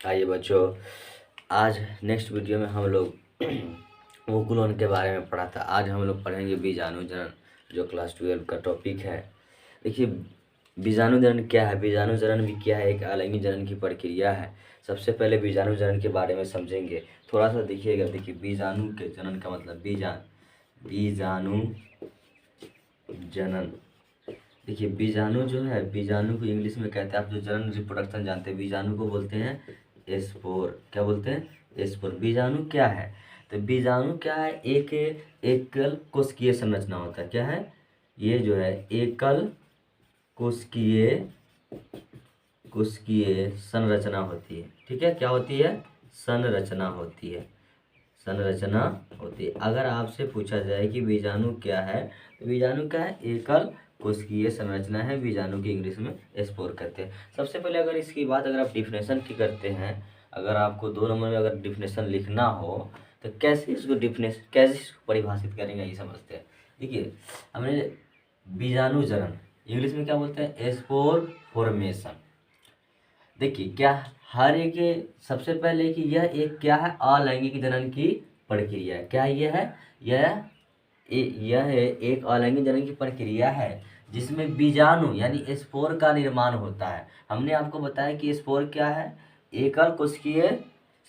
आइए बच्चों, आज नेक्स्ट वीडियो में हम लोग वोकुलन के बारे में पढ़ा था। आज हम लोग पढ़ेंगे बीजाणु जनन, जो क्लास 12 का टॉपिक है। देखिए, बीजाणु जनन क्या है, बीजाणु जनन भी क्या है, एक अलैंगिक जनन की प्रक्रिया है। सबसे पहले बीजाणु जनन के बारे में समझेंगे। थोड़ा सा देखिएगा। देखिए, बीजाणु के जनन का मतलब बीजाणु जनन। देखिए, बीजाणु जो है, बीजाणु को इंग्लिश में कहते हैं, आप जो जनन रिप्रोडक्शन जानते हैं, बीजाणु को बोलते हैं स्पोर। क्या बोलते हैं? स्पोर। बीजाणु क्या है? तो बीजाणु क्या है? एक एकल कोशिकीय संरचना होता है। क्या है? ये जो है एकल कोशिकीय संरचना होती है। ठीक है, क्या होती है? संरचना होती है। संरचना होती है। अगर आपसे पूछा जाए कि बीजाणु क्या है, तो बीजाणु क्या है? एकल कोशिकीय संरचना है। बीजाणु की इंग्लिश में स्पोर कहते हैं। सबसे पहले अगर इसकी बात अगर आप डिफिनेशन की करते हैं, अगर आपको 2 नंबर में अगर डिफिनेशन लिखना हो तो कैसे इसको परिभाषित करेंगे, ये समझते हैं। देखिए, हमने बीजाणु जनन इंग्लिश में क्या बोलते हैं? Spore formation. देखिए, क्या हर एक, सबसे पहले कि यह एक क्या है? अलैंगिक जनन की प्रक्रिया है। क्या यह है? यह एक अलैंगिक जनन की प्रक्रिया है जिसमें बीजाणु यानी स्पोर का निर्माण होता है। हमने आपको बताया कि स्पोर क्या है? एकल कोशिकीय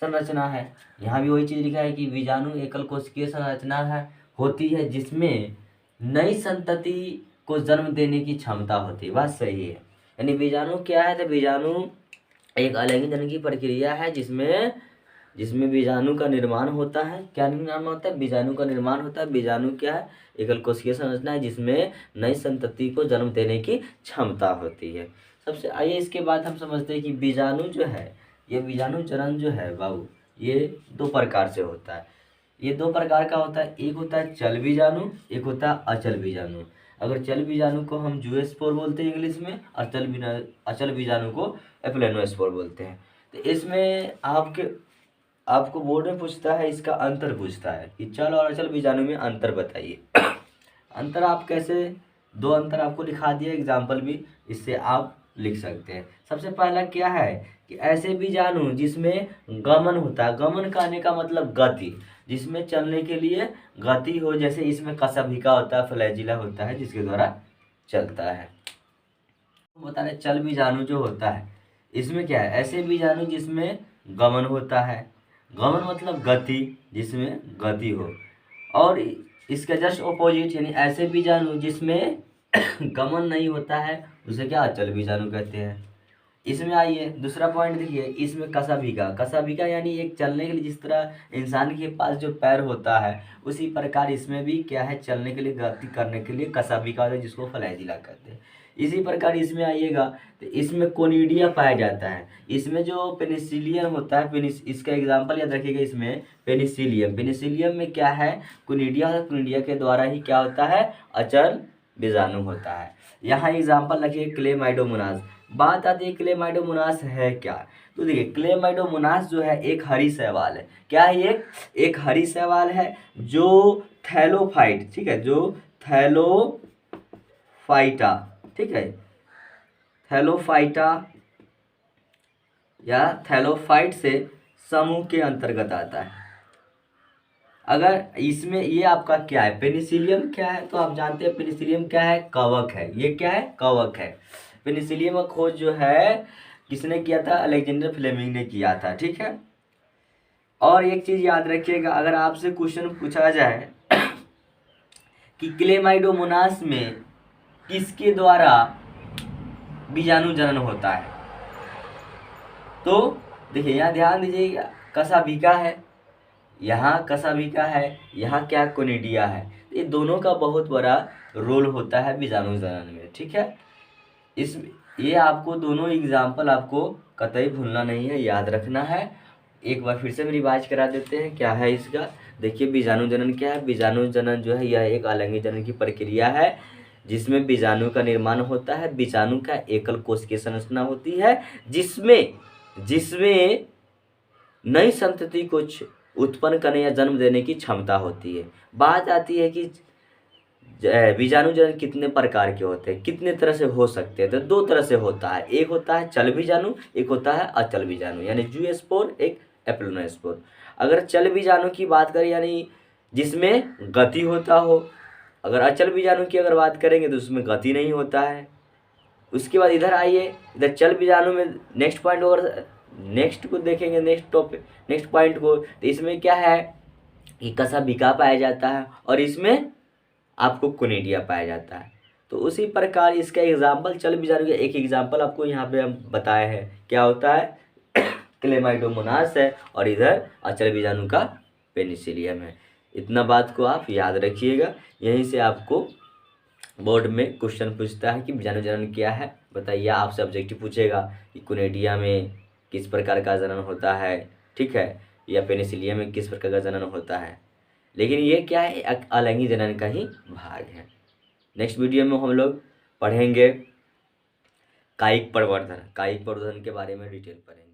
संरचना है। यहाँ भी वही चीज लिखा है कि बीजाणु एकल कोशिकीय संरचना है होती है जिसमें नई संतति को जन्म देने की क्षमता होती है। बात सही है। यानी बीजाणु क्या है? तो बीजाणु एक अलैंगिक जनन की प्रक्रिया है जिसमें बीजाणु का निर्माण होता है। क्या निर्माण होता है? बीजाणु का निर्माण होता है। बीजाणु क्या है? एकल कोशिकीय संरचना है जिसमें नई संतति को जन्म देने की क्षमता होती है। सबसे आइए इसके बाद हम समझते हैं कि बीजाणु जो है, ये बीजाणु जनन जो है बाबू, ये 2 प्रकार से होता है। ये 2 प्रकार का होता है। एक होता है चल बीजाणु, एक होता है अचल बीजाणु। अगर चल बीजाणु को हम जूस्पोर बोलते हैं इंग्लिश में, और अचल बीजाणु को एप्लेनोस्पोर बोलते हैं। तो इसमें आपको बोर्ड में पूछता है, इसका अंतर पूछता है कि चल और अचल बीजाणु में अंतर बताइए। अंतर आप कैसे? 2 अंतर आपको दिखा दिया, एग्जाम्पल भी इससे आप लिख सकते हैं। सबसे पहला क्या है कि ऐसे बीजाणु जिसमें गमन होता है। गमन कहने का मतलब गति, जिसमें चलने के लिए गति हो। जैसे इसमें कशेरुकी होता है, फ्लैजिला होता है जिसके द्वारा चलता है। बता रहे चल बीजाणु जो होता है, इसमें क्या है? ऐसे बीजाणु जिसमें गमन होता है। गमन मतलब गति, जिसमें गति हो। और इसका जस्ट ऑपोजिट यानी ऐसे बीजाणु जिसमें गमन नहीं होता है, उसे क्या? अचल बीजाणु कहते हैं। इसमें आइए दूसरा पॉइंट देखिए, इसमें कशेरुकी यानी एक चलने के लिए जिस तरह इंसान के पास जो पैर होता है, उसी प्रकार इसमें भी क्या है? चलने के लिए, गति करने के लिए कशेरुकी होता है जिसको फ्लैजिला कहते हैं। इसी प्रकार इसमें आइएगा तो इसमें कोनिडिया पाया जाता है। इसमें जो पेनिसिलियम होता है, इसका एग्जाम्पल याद रखिएगा। इसमें पेनिसिलियम में क्या है? कोनिडिया। कोनिडिया के द्वारा ही क्या होता है? अचल बीजाणु होता है। यहाँ एग्जाम्पल रखिए क्लेमाइडोमोनास। बात आती है क्लेमाइडोमोनास है क्या? तो देखिए, क्लेमाइडोमोनास जो है एक हरी शैवाल है। क्या है ये? एक हरी शैवाल है जो थैलोफाइट, ठीक है, जो थैलोफाइटा, ठीक है, थैलोफाइटा या थैलोफाइट से समूह के अंतर्गत आता है। अगर इसमें ये आपका क्या है? पेनिसिलियम क्या है? तो आप जानते हैं पेनिसिलियम क्या है? कवक है। ये क्या है? कवक है। पेनिसिलियम का खोज जो है किसने किया था? अलेक्जेंडर फ्लेमिंग ने किया था। ठीक है। और एक चीज याद रखिएगा, अगर आपसे क्वेश्चन पूछा जाए कि क्लेमाइडोमोनास में किसके द्वारा बीजाणु जनन होता है, तो देखिए यहाँ ध्यान दीजिएगा, कशेरुकी है, यहाँ कशेरुकी है, यहाँ क्या? कोनिडिया है। ये दोनों का बहुत बड़ा रोल होता है बीजाणु जनन में। ठीक है। ये आपको दोनों एग्जाम्पल आपको कतई भूलना नहीं है, याद रखना है। एक बार फिर से हम रिवाइज करा देते हैं क्या है इसका। देखिए, बीजाणु जनन क्या है? बीजाणु जनन जो है यह एक अलैंगिक जनन की प्रक्रिया है जिसमें बीजाणु का निर्माण होता है। बीजाणु का एकल कोशिकीय संरचना होती है जिसमें नई संतति को उत्पन्न करने या जन्म देने की क्षमता होती है। बात आती है कि बीजाणु जनन कितने प्रकार के होते हैं, कितने तरह से हो सकते हैं? तो दो तरह से होता है, एक होता है चल बीजाणु, एक होता है अचल बीजाणु, यानी जूस्पोर, एक एप्लोनोस्पोर। अगर चल बीजाणु की बात करें यानी जिसमें गति होता हो, अगर अचल बीजाणु की अगर बात करेंगे तो उसमें गति नहीं होता है। उसके बाद इधर आइए, इधर चल बीजाणु में नेक्स्ट पॉइंट, अगर नेक्स्ट को देखेंगे, नेक्स्ट टॉपिक, नेक्स्ट पॉइंट को, तो इसमें क्या है कि कसा बिका पाया जाता है और इसमें आपको कोनिडिया पाया जाता है। तो उसी प्रकार इसका एग्जाम्पल चल बीजाणु का एक एग्जाम्पल आपको यहाँ पे हम बताए हैं, क्या होता है क्लेमाइडोमोनास है और इधर अचल बीजाणु का पेनिसिलियम है। इतना बात को आप याद रखिएगा। यहीं से आपको बोर्ड में क्वेश्चन पूछता है कि बीजाणु जनन क्या है, बताइए। आपसे ऑब्जेक्टिव पूछेगा कि कोनिडिया में किस प्रकार का जनन होता है, ठीक है, या पेनिसिलियम में किस प्रकार का जनन होता है। लेकिन ये क्या है, एक अलैंगिक जनन का ही भाग है। नेक्स्ट वीडियो में हम लोग पढ़ेंगे कायिक प्रवर्धन के बारे में डिटेल पढ़ेंगे।